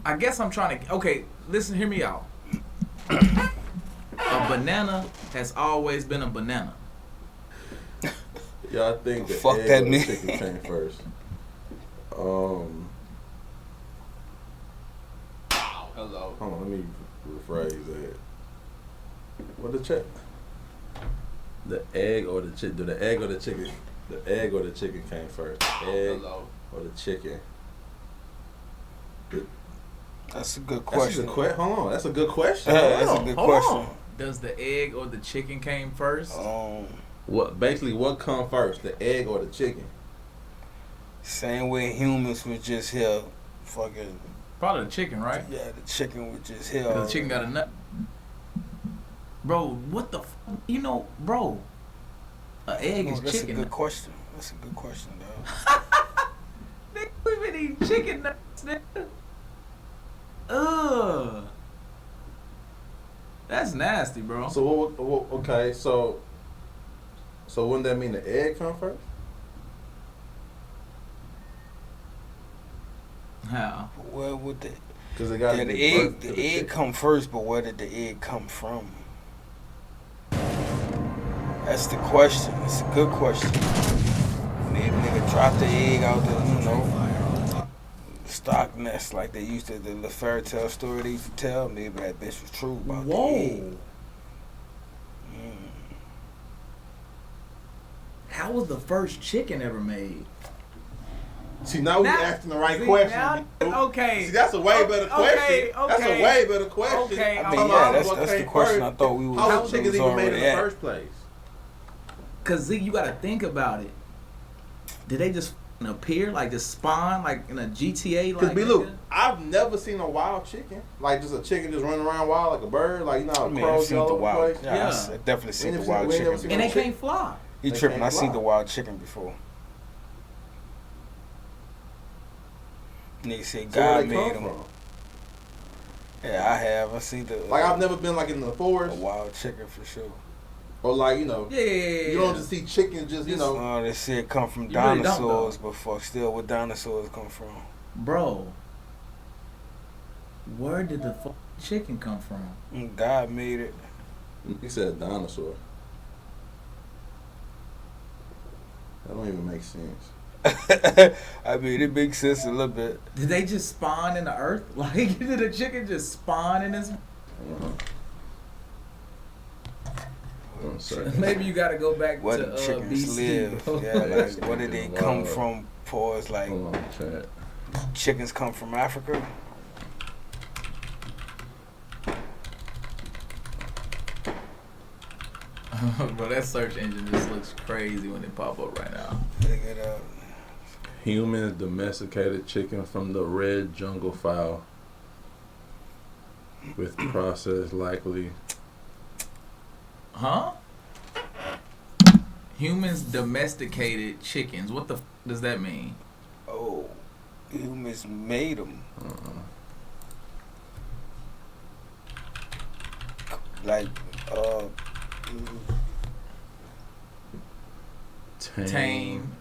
I guess I'm trying to. Okay, listen, hear me out. A banana has always been a banana. Yeah, I think the Fuck egg that or the nigga. chicken came first. Hello. Hold on, let me rephrase that. What the check? The egg or the chicken? Do the egg or the chicken? The egg or the chicken came first? The egg Hello. or the chicken? That's a good That's a question. good question. Hold on, that's a good question. That's Hold a on. good Hold question. on. Does the egg or the chicken came first? What come first, the egg or the chicken? Same way humans was just here, fucking. Probably the chicken, right? Yeah, the chicken was just here. Because the chicken got a nut. Bro, what the you know, bro. An egg is That's chicken. a good question. That's a good question, dog. Nigga, we been eating chicken nuts, nigga. Ugh. That's nasty, bro. So okay, so wouldn't that mean the egg come first? How? Where would the Because it got yeah, to the be egg birthed to the the egg chicken. come first, but where did the egg come from? That's the question. It's a good question. Maybe nigga dropped the egg out the stock nest like they used to the fairy tale story they used to tell. Maybe that bitch was true about the egg. Whoa. How was the first chicken ever made? See, now we Now- asking the right see, question. now- okay. See, that's a way better question. Okay, That's a okay. way better question. Okay, I I'm mean, talking yeah, about that's the question I thought we How was was chickens even made in the already at. first place? Cause Zeke, you gotta think about it. Did they just appear, like just spawn, like in a GTA? Because Like, look, I've never seen a wild chicken. Like just a chicken just running around wild like a bird. Like, you know how I mean, I've crows seen all the over the wild. place? Yeah, Yeah. I definitely seen We the never wild seen- we never chicken. seen and they chicken. can't fly. You They tripping? can't I seen fly. the wild chicken before. Nigga said So where God they made come them. from? Yeah, I have. I seen the Like I've never been like in the a forest wild chicken for sure. or like, you know, Yeah. you don't just see chickens just, you know. Oh, they say it come from You really don't, dinosaurs, but fuck, still, where dinosaurs come from? Bro, where did the chicken come from? God made it. He said dinosaur. That don't even make sense. I mean, it makes sense a little bit. Did they just spawn in the earth? Like, did a chicken just spawn in this? One second. Maybe you gotta go back Where to the chickens BC. live? bro. Yeah, like where did they come from? For us, like Hold on, chat. chickens come from Africa. Bro, that search engine just looks crazy when it pop up right now. Look it up. Humans domesticated chicken from the red jungle fowl with process likely. Huh? Humans domesticated chickens. What the does that mean? Oh, humans made them. Like, Tame.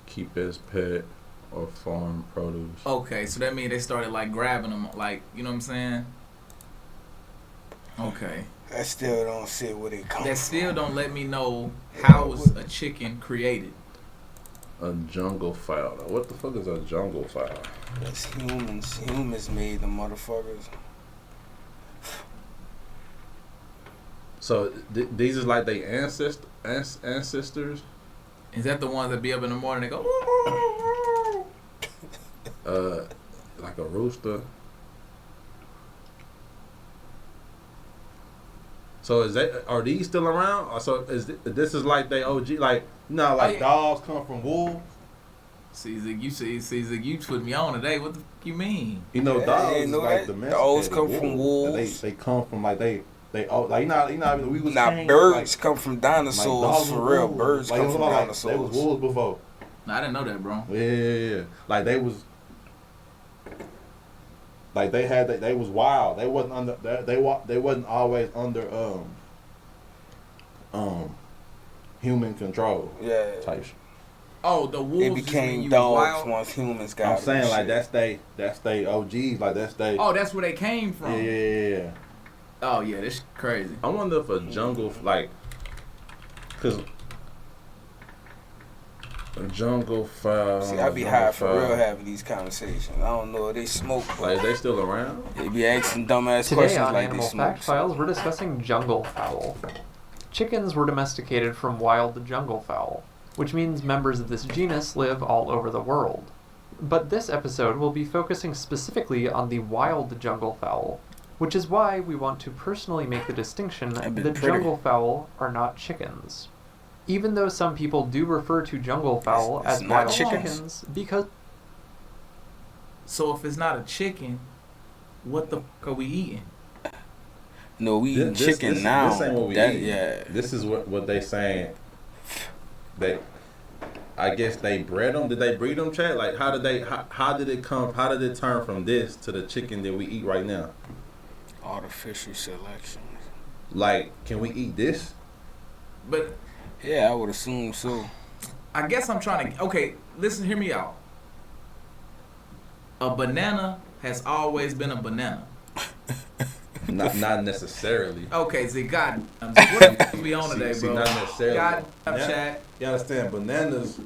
Keep as pet or farm produce. Okay, so that means they started like grabbing them, like, you know what I'm saying? Okay. that still don't say where they come That from. still don't let me know how was a chicken created. A jungle fowl. Now, what the fuck is a jungle fowl? That's humans. Humans made the motherfuckers. So these is like they ancestors. Is that the ones that be up in the morning and go? Like a rooster. So are these still around? Or so this is like they OG, like like dogs come from wolves. See, Zig, you put me on today. What the fuck you mean? You know, Yeah, dogs you is know like that? domesticated Dogs come from wolves. They come from like they like we was Now trained, birds like, come from like dinosaurs dogs for and real. wolves. Birds Like, come from they was dinosaurs. wolves before. No, I didn't know that, bro. Yeah. Like they was. Like they was wild. They wasn't under. They wasn't always under human control. Yeah. Type shit. Oh, the wolves. They just mean became you dogs wild? once humans got I'm them saying and like shit. that's they OGs, like that's they. Oh, that's where they came from. Yeah. Oh yeah, this crazy. I wonder if a jungle like, cause a jungle fowl. See, I be high for real having these conversations. I don't know if they smoke, but Like, they still around? they be asking dumbass Today questions on like they Animal smoke. Fact Files, we're discussing jungle fowl. Chickens were domesticated from wild jungle fowl, which means members of this genus live all over the world. But this episode will be focusing specifically on the wild jungle fowl, which is why we want to personally make the distinction That'd be that pretty. jungle fowl are not chickens. Even though some people do refer to jungle fowl It's as not wild chickens. chickens because So if it's not a chicken, what the fuck are we eating? No, we eating chicken now. This ain't what we That- eat. Yeah. This is what they saying. I guess they bred them. Did they breed them, Chad? Like, how did it come? How did it turn from this to the chicken that we eat right now? Artificial selection. Like, can we eat this? But Yeah, I would assume so. I guess I'm trying to. Okay, listen, hear me out. A banana has always been a banana. Not necessarily. Okay, see, God, what the fuck we on today, See, bro? not necessarily. God, Yeah. chat. You understand? Bananas,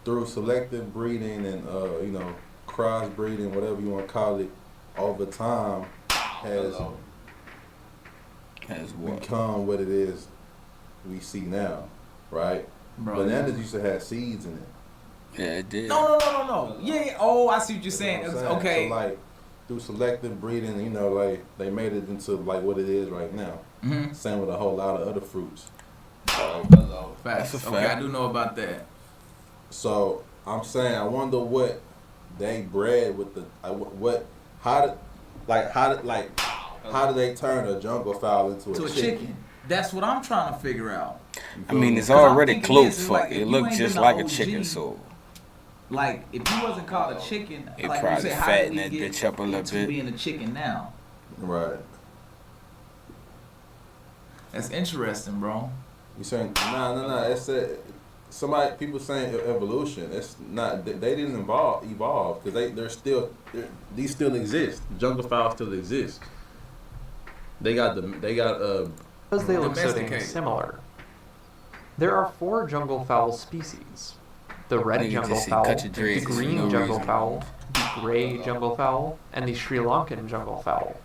through selective breeding and cross breeding, whatever you want to call it, over time has As what? become what it is we see now, right? Bro. Bananas used to have seeds in it. Yeah, it did. No. Yeah. Oh, I see what you're saying. You know what I'm saying? Okay. So like through selective breeding, like they made it into like what it is right now. Mm-hmm. Same with a whole lot of other fruits. Facts. That's a Okay, fact. I do know about that. So I'm saying, I wonder what they bred with the how did they turn a jungle fowl into To a a chicken? chicken. That's what I'm trying to figure out. You I feel mean, me? it's 'Cause I'm already thinking close. this is Fuck, like, if it you looks ain't just been like the a chicken, OG, so Like, if he wasn't called a chicken, it like probably you said, how did fatten we that get bitch up a little into bit. being a chicken now? Right. That's interesting, bro. You saying no? It's people saying evolution. It's not. They didn't evolve because these still exist. Jungle fowl still exist. They got because they look so dang Domesticated. similar. There are 4 jungle fowl species. The red Nigga jungle just say fowl, cut your the dreads for green no jungle reason. fowl, the gray jungle fowl, and the Sri Lankan jungle fowl.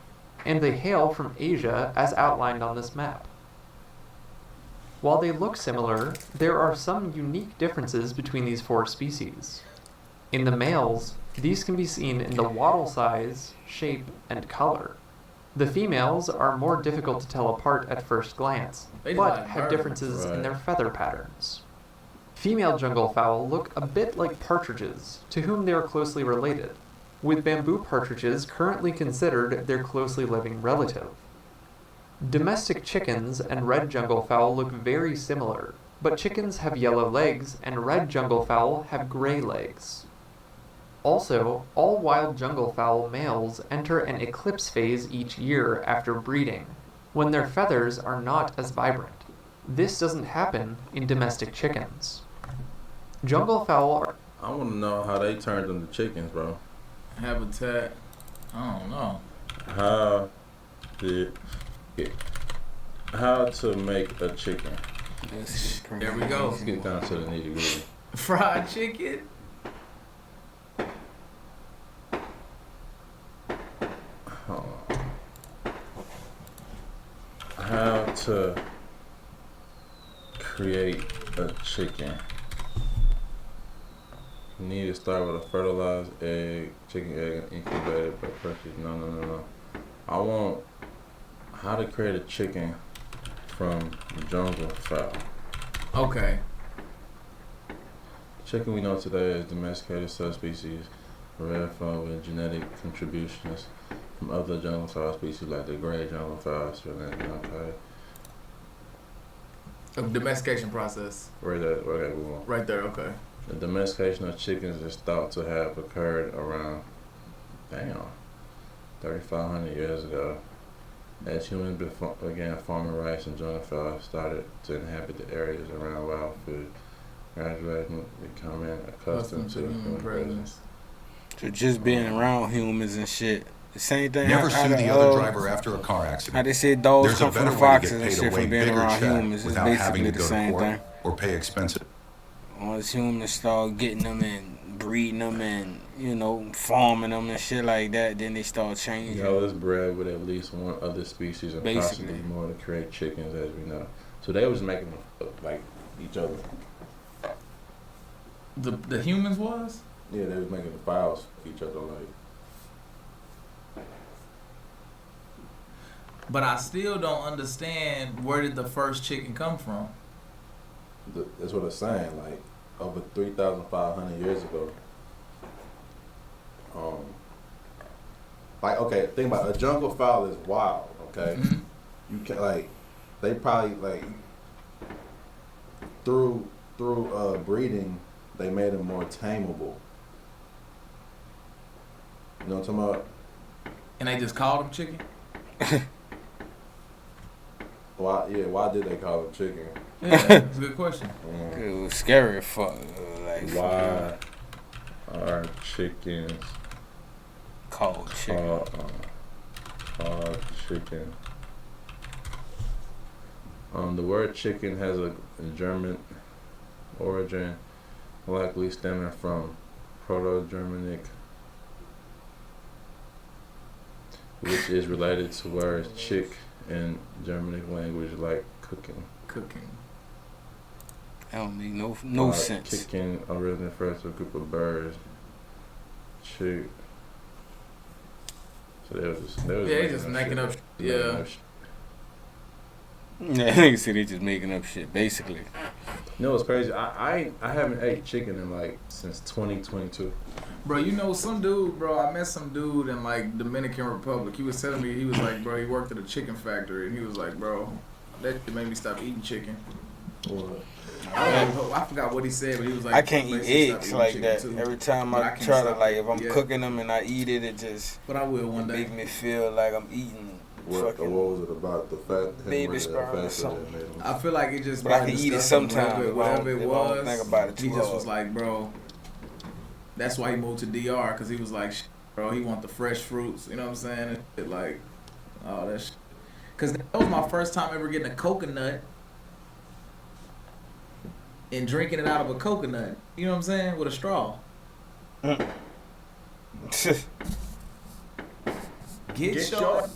And they hail from Asia as outlined on this map. While they look similar, there are some unique differences between these 4 species. In the males, these can be seen in the wattle size, shape, and color. The females are more difficult to tell apart at first glance, They but like have birds. differences in Right. their feather patterns. Female jungle fowl look a bit like partridges, to whom they are closely related, with bamboo partridges currently considered their closely living relative. Domestic chickens and red jungle fowl look very similar, but chickens have yellow legs and red jungle fowl have gray legs. Also, all wild jungle fowl males enter an eclipse phase each year after breeding, when their feathers are not as vibrant. This doesn't happen in domestic chickens. Jungle fowl are I want to know how they turned them to chickens, bro. Habitat. I don't know. How to make a chicken? There we go. Let's get down to the nitty gritty. Fried chicken. How to create a chicken? You need to start with a fertilized egg, chicken egg, and incubated by purchase. No. I want how to create a chicken from jungle fowl. Okay. Chicken we know today is domesticated subspecies, red fowl with genetic contributions from other jungle fowl species like the gray jungle fowl, Sri Lankan, okay. A domestication process. Okay, move on. Right there, okay. The domestication of chickens is thought to have occurred around, 3,500 years ago. As humans began farming rice and jungle fowl started to inhabit the areas around wild food. graduating, becoming accustomed to human presence. So just being around humans and shit. The same thing. Never how sue the, the other driver after a car accident. How they say dogs There's come a from better the way to foxes get and paid a shit way from being bigger around check humans. It's without having basically to the go to same court thing. or pay expensive. Once humans start getting them and breeding them and, you know, farming them and shit like that, then they start changing. You know, it's bred with at least one other species and Basically. possibly more to create chickens, as we know. So they was making them like each other. The humans was? Yeah, they was making the fowls each other like. But I still don't understand where did the first chicken come from? That's what I'm saying. Like over 3,500 years ago. Like okay, think about it. A jungle fowl is wild. Okay, Mhm. you can like they probably like through breeding they made them more tameable. You know what I'm talking about? And they just called them chicken? Why did they call them chicken? Yeah, that's a good question. It was scary as fuck. Like, Why are chickens cold chicken. called chicken? The word chicken has a German origin, likely stemming from Proto-Germanic, which is related to words chick in Germanic language, like cooking. Cooking. That don't make no sense. Chicken originally refers to a group of birds. Chick. So they was making up. Making Yeah. up shit. Yeah, niggas say they just making up shit, basically. You know, it's crazy. I haven't ate chicken in like since 2022. Bro, you know some dude, bro, I met some dude in like Dominican Republic. He was telling me, he was like, bro, he worked at a chicken factory and he was like, bro, that shit made me stop eating chicken. I forgot what he said, but he was like, I can't eat basically stop eggs eating like chicken that. too. Every time But I can't try to, stop like, it. if I'm Yeah. cooking them and I eat it, it just But I will one day. make me feel like I'm eating What fucking. was it about the fat? Baby sperm or something. I feel like it just. But I brought can eat it disgusting, sometime whatever it if I was. don't think about it He too just hard. was like, bro. That's why he moved to DR, because he was like, bro, he want the fresh fruits. You know what I'm saying? And shit, like, oh, that shit. Because that was my first time ever getting a coconut and drinking it out of a coconut. You know what I'm saying? With a straw. Get your